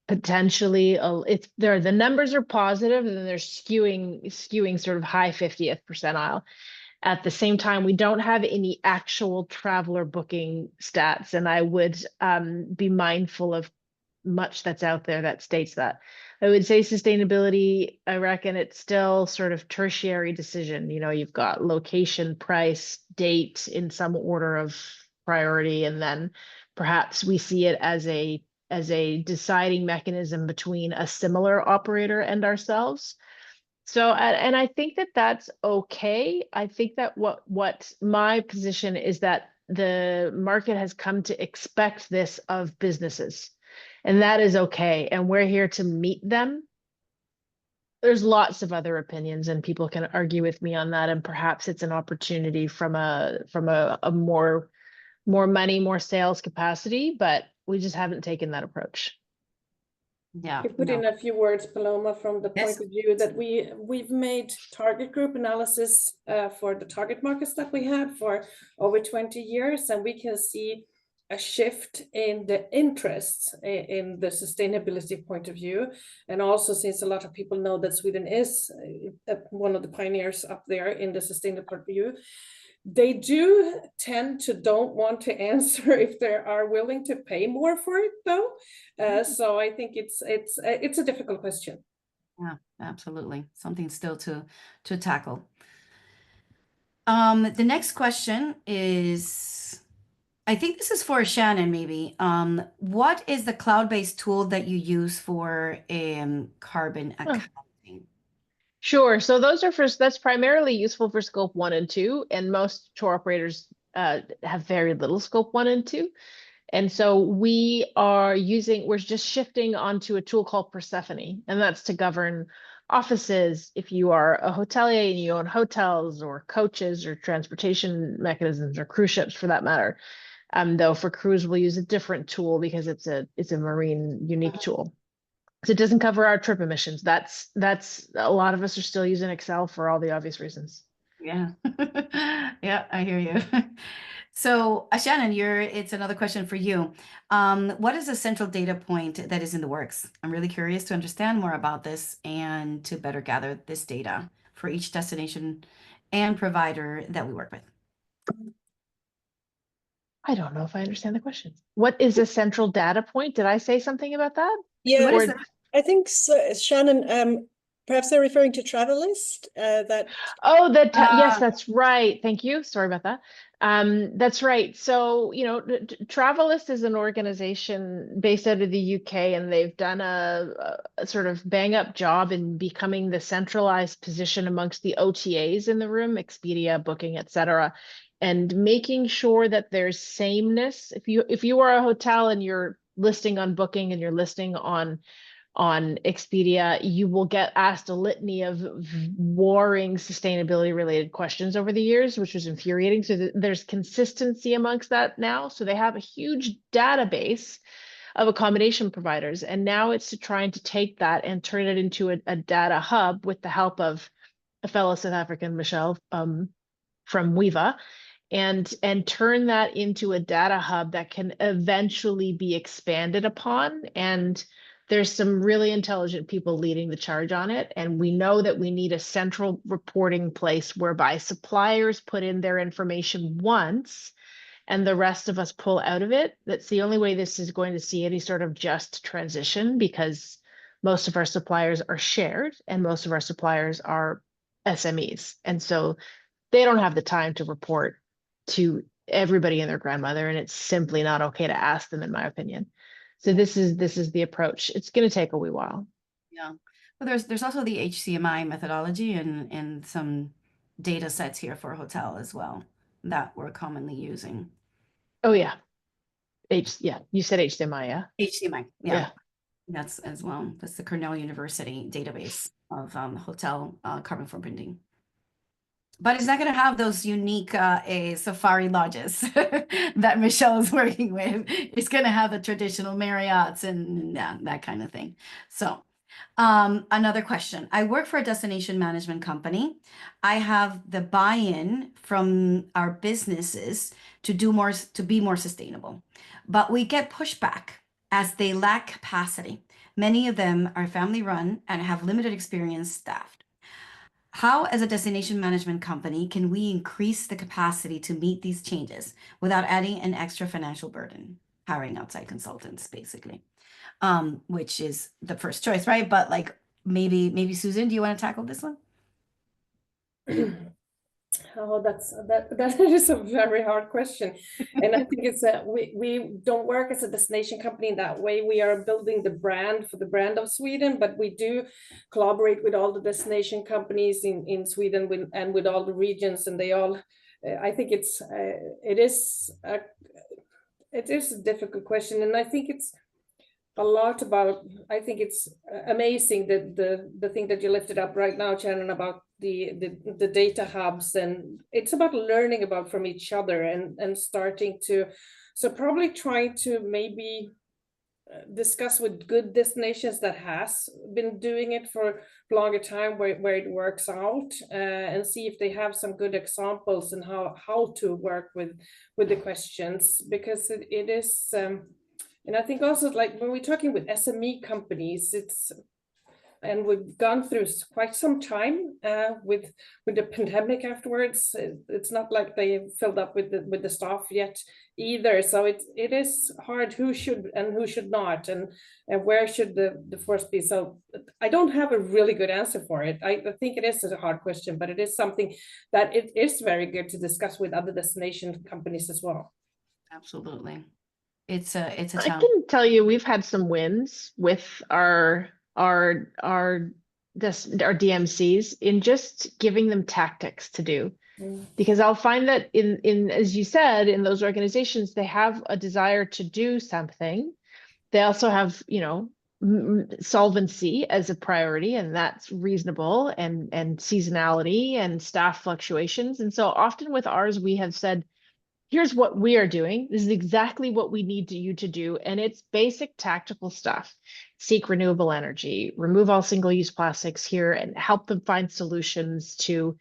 potentially the numbers are positive, and then they're skewing sort of high 50th percentile. At the same time, we don't have any actual traveler booking stats, and I would be mindful of much that's out there that states that. I would say sustainability, I reckon it's still sort of tertiary decision. You've got location, price, date in some order of priority, and then perhaps we see it as a deciding mechanism between a similar operator and ourselves. So, and I think that that's okay. I think that what my position is that the market has come to expect this of businesses, and that is okay. And we're here to meet them. There's lots of other opinions, and people can argue with me on that. And perhaps it's an opportunity from a more money, more sales capacity, but we just haven't taken that approach. Yeah. To put in a few words, Paloma, from the point of view that we've made target group analysis for the target markets that we had for over 20 years, and we can see a shift in the interest in the sustainability point of view. And also, since a lot of people know that Sweden is one of the pioneers up there in the sustainable point of view, they do tend to don't want to answer if they are willing to pay more for it, though. So I think it's a difficult question. Yeah, absolutely. Something still to tackle. The next question is, I think this is for Shannon, maybe. What is the cloud-based tool that you use for carbon accounting? Sure. So that's primarily useful for scope 1 and 2, and most tour operators have very little scope 1 and 2. And so we're just shifting onto a tool called Persephone, and that's to govern offices, if you are a hotelier and you own hotels or coaches or transportation mechanisms or cruise ships for that matter. Though for cruise, we'll use a different tool because it's a marine unique tool. So it doesn't cover our trip emissions. That's a lot of us are still using Excel for all the obvious reasons. Yeah. Yeah, I hear you. So, Shannon, it's another question for you. What is a central data point that is in the works? I'm really curious to understand more about this and to better gather this data for each destination and provider that we work with. I don't know if I understand the question. What is a central data point? Did I say something about that? Yeah, What is Or- the I think so, Shannon. Perhaps they're referring to Travel List. That Oh, yes, Ah. that's right. Thank you. Sorry about that. That's right. So, Travelist is an organization based out of the UK, and they've done a sort of bang up job in becoming the centralized position amongst the OTAs in the room, Expedia, Booking, etc., and making sure that there's sameness. If you are a hotel and you're listing on Booking and you're listing on Expedia, you will get asked a litany of warring sustainability related questions over the years, which was infuriating. So there's consistency amongst that now. So they have a huge database of accommodation providers. And now it's trying to take that and turn it into a data hub with the help of a fellow South African, Michele, from Weeva, and turn that into a data hub that can eventually be expanded upon. And there's some really intelligent people leading the charge on it. And we know that we need a central reporting place whereby suppliers put in their information once and the rest of us pull out of it. That's the only way this is going to see any sort of just transition, because most of our suppliers are shared and most of our suppliers are SMEs. And so they don't have the time to report to everybody and their grandmother, and it's simply not okay to ask them, in my opinion. So this is the approach. It's going to take a wee while. Yeah. Well, there's also the HCMI methodology and some data sets here for a hotel as well that we're commonly using. Oh yeah. Yeah, you said HDMI, yeah? HCMI, yeah. Yeah. That's as well. That's the Cornell University database of hotel carbon footprinting. But it's not going to have those unique safari lodges that Michele is working with. It's going to have the traditional Marriotts and that kind of thing. So another question. I work for a destination management company. I have the buy-in from our businesses to be more sustainable. But we get pushback as they lack capacity. Many of them are family run and have limited experienced staff. How, as a destination management company, can we increase the capacity to meet these changes without adding an extra financial burden? Hiring outside consultants, basically, which is the first choice, right? But like maybe Susan, do you want to tackle this one? Oh, that is a very hard question, and I think it's we don't work as a destination company in that way. We are building the brand for the brand of Sweden, but we do collaborate with all the destination companies in Sweden and with all the regions, and they all. I think it is a difficult question, and I think it's a lot about. I think it's amazing that the thing that you lifted up right now, Shannon, about the data hubs, and it's about learning about from each other and starting to, so probably trying to maybe discuss with good destinations that has been doing it for a longer time where it works out, and see if they have some good examples and how to work with the questions, because it is and I think also, like when we're talking with SME companies, and we've gone through quite some time with the pandemic afterwards. It's not like they filled up with the staff yet either. So it is hard who should and who should not, and where should the force be. So I don't have a really good answer for it. I think it is a hard question, but it is something that it is very good to discuss with other destination companies as well. Absolutely. It's a I challenge. can tell you we've had some wins with our DMCs in just giving them tactics to do. Because I'll find that in as you said, in those organizations, they have a desire to do something. They also have, solvency as a priority, and that's reasonable, and seasonality and staff fluctuations. And so often with ours, we have said, here's what we are doing. This is exactly what we need you to do. And it's basic tactical stuff. Seek renewable energy, remove all single-use plastics here, and help them find solutions to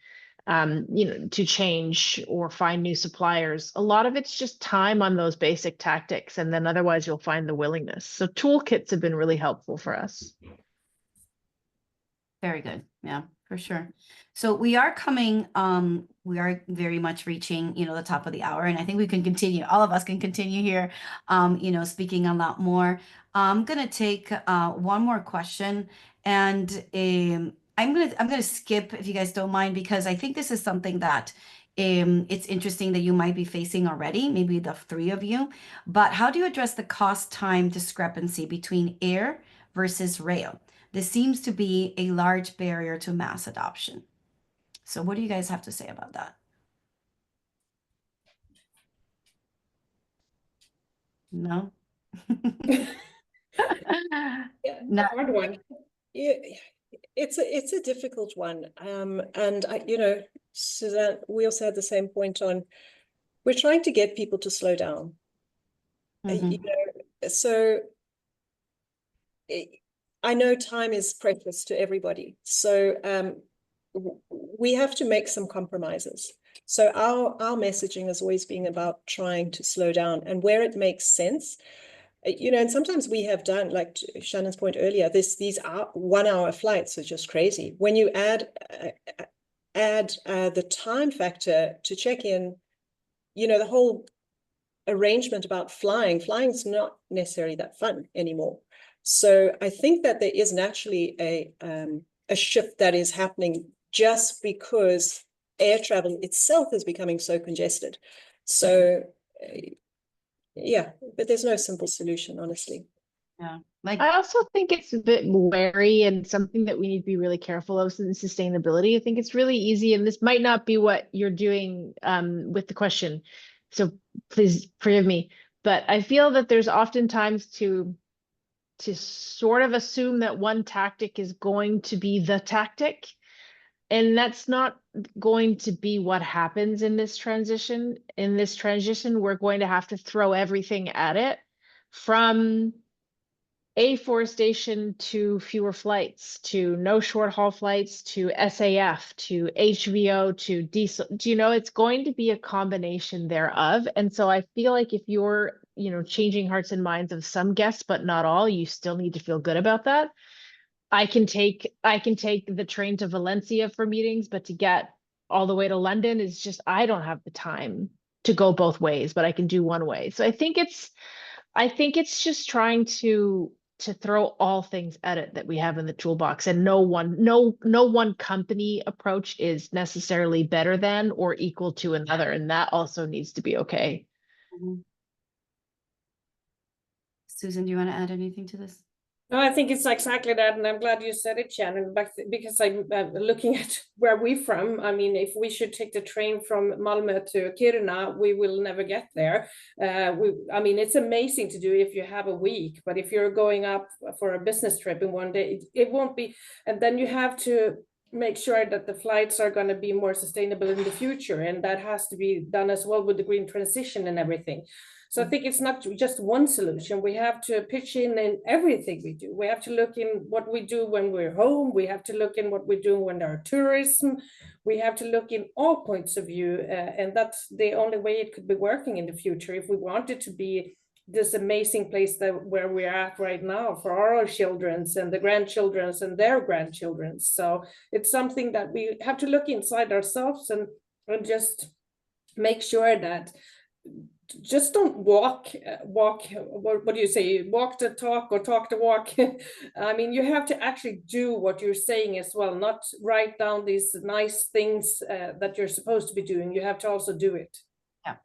to change or find new suppliers. A lot of it's just time on those basic tactics, and then otherwise you'll find the willingness. So toolkits have been really helpful for us. Very good. Yeah, for sure. So we are we are very much reaching, the top of the hour, and I think we can continue. All of us can continue here, speaking a lot more. I'm gonna take one more question, and I'm gonna skip, if you guys don't mind, because I think this is something that it's interesting that you might be facing already, maybe the three of you. But how do you address the cost time discrepancy between air versus rail? This seems to be a large barrier to mass adoption. So what do you guys have to say about that? No? Yeah, Not Hard one. yeah, it's a difficult one. And Susanne, we also had the same point on, we're trying to get people to slow down. Mhm. So I know time is precious to everybody. So we have to make some compromises. So our messaging has always been about trying to slow down, and where it makes sense, and sometimes we have done, like to Shannon's point earlier, these 1 hour flights are just crazy. When you add the time factor to check in, the whole arrangement about flying's not necessarily that fun anymore. So I think that there is naturally a shift that is happening just because air travel itself is becoming so congested. So yeah, but there's no simple solution, honestly. Yeah. Like, I also think it's a bit wary and something that we need to be really careful of in sustainability. I think it's really easy, and this might not be what you're doing with the question, so please forgive me. But I feel that there's oftentimes to sort of assume that one tactic is going to be the tactic, and that's not going to be what happens in this transition. In this transition, we're going to have to throw everything at it, from afforestation to fewer flights, to no short haul flights, to SAF, to HVO, to diesel. It's going to be a combination thereof. And so I feel like if you're, changing hearts and minds of some guests, but not all, you still need to feel good about that. I can take the train to Valencia for meetings, but to get all the way to London is just, I don't have the time to go both ways, but I can do one way. So I think it's just trying to throw all things at it that we have in the toolbox, and no one company approach is necessarily better than or equal to another, and that also needs to be okay. Mhm. Susan, do you want to add anything to this? No, I think it's exactly that, and I'm glad you said it, Shannon, because I'm looking at where we're from. I mean, if we should take the train from Malmö to Kiruna, we will never get there. I mean, it's amazing to do if you have a week, but if you're going up for a business trip in one day, it won't be. And then you have to make sure that the flights are going to be more sustainable in the future, and that has to be done as well with the green transition and everything. So I think it's not just one solution. We have to pitch in everything we do. We have to look in what we do when we're home. We have to look in what we do when there are tourism. We have to look in all points of view. And that's the only way it could be working in the future if we want it to be this amazing place where we're at right now for our children's and the grandchildren's and their grandchildren's. So it's something that we have to look inside ourselves and just make sure that just don't walk what do you say, walk the talk or talk the walk. I mean, you have to actually do what you're saying as well, not write down these nice things that you're supposed to be doing. You have to also do it. Yeah,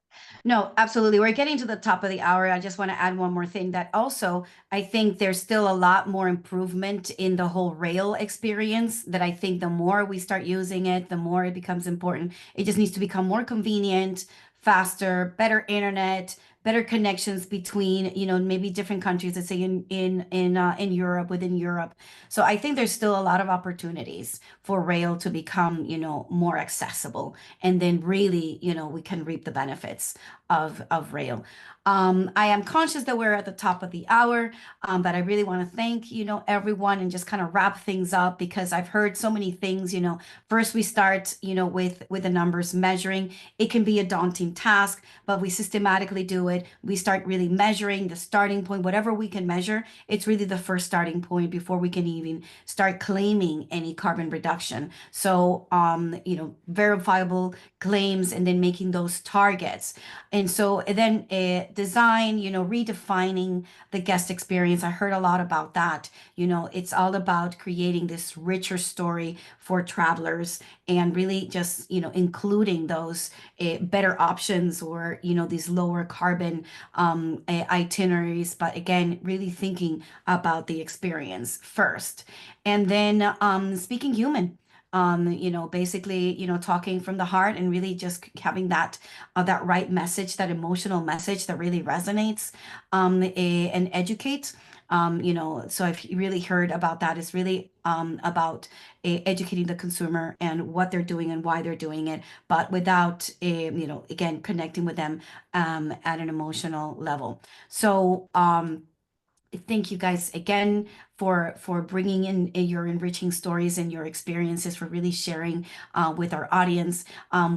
no, absolutely. We're getting to the top of the hour. I just want to add one more thing, that also I think there's still a lot more improvement in the whole rail experience, that I think the more we start using it, the more it becomes important. It just needs to become more convenient, faster, better internet, better connections between, you know, maybe different countries, let's say in Europe, within Europe. So I think there's still a lot of opportunities for rail to become, you know, more accessible, and then really, you know, we can reap the benefits of rail. I am conscious that we're at the top of the hour, but I really want to thank, you know, everyone, and just kind of wrap things up, because I've heard so many things. You know, first we start, you know, with the numbers measuring. It can be a daunting task, but we systematically do it. We start really measuring the starting point, whatever we can measure. It's really the first starting point before we can even start claiming any carbon reduction. So, you know, verifiable claims, and then making those targets. And so then design, you know, redefining the guest experience. I heard a lot about that. You know, it's all about creating this richer story for travelers, and really just, you know, including those better options, or, you know, these lower carbon itineraries. But again, really thinking about the experience first. And then speaking human. You know, basically, you know, talking from the heart, and really just having that that right message, that emotional message that really resonates, and educate. You know, so I've really heard about that. It's really about educating the consumer and what they're doing and why they're doing it, but without, you know, again, connecting with them at an emotional level. So, thank you guys again for bringing in your enriching stories and your experiences, for really sharing with our audience.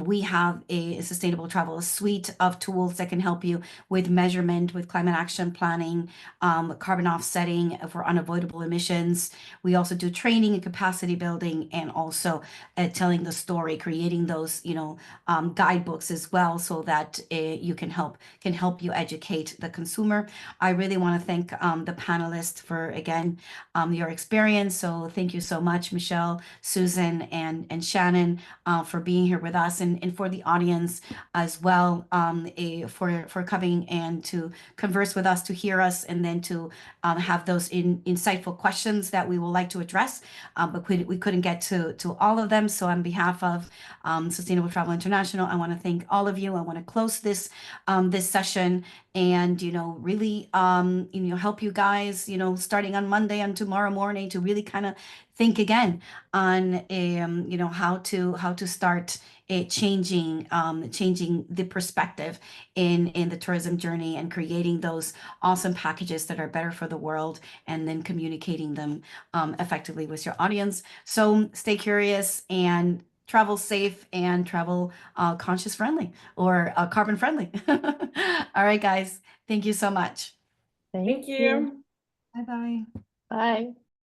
We have a sustainable travel suite of tools that can help you with measurement, with climate action planning, carbon offsetting for unavoidable emissions. We also do training and capacity building, and also telling the story, creating those, you know, guidebooks as well, so that you can help you educate the consumer. I really want to thank the panelists for, again, your experience. So thank you so much, Michele, Susan, and Shannon, for being here with us, and for the audience as well, for coming and to converse with us, to hear us, and then to have those insightful questions that we would like to address, but we couldn't get to all of them. So on behalf of Sustainable Travel International, I want to thank all of you. I want to close this this session, and, you know, really, you know, help you guys, you know, starting on Monday and tomorrow morning, to really kind of think again on, you know, how to start changing the perspective in the tourism journey, and creating those awesome packages that are better for the world, and then communicating them effectively with your audience. So stay curious, and travel safe, and travel conscious friendly, or carbon friendly. All right, guys. Thank you so much. Thank Thank you. you. Bye-bye. Bye.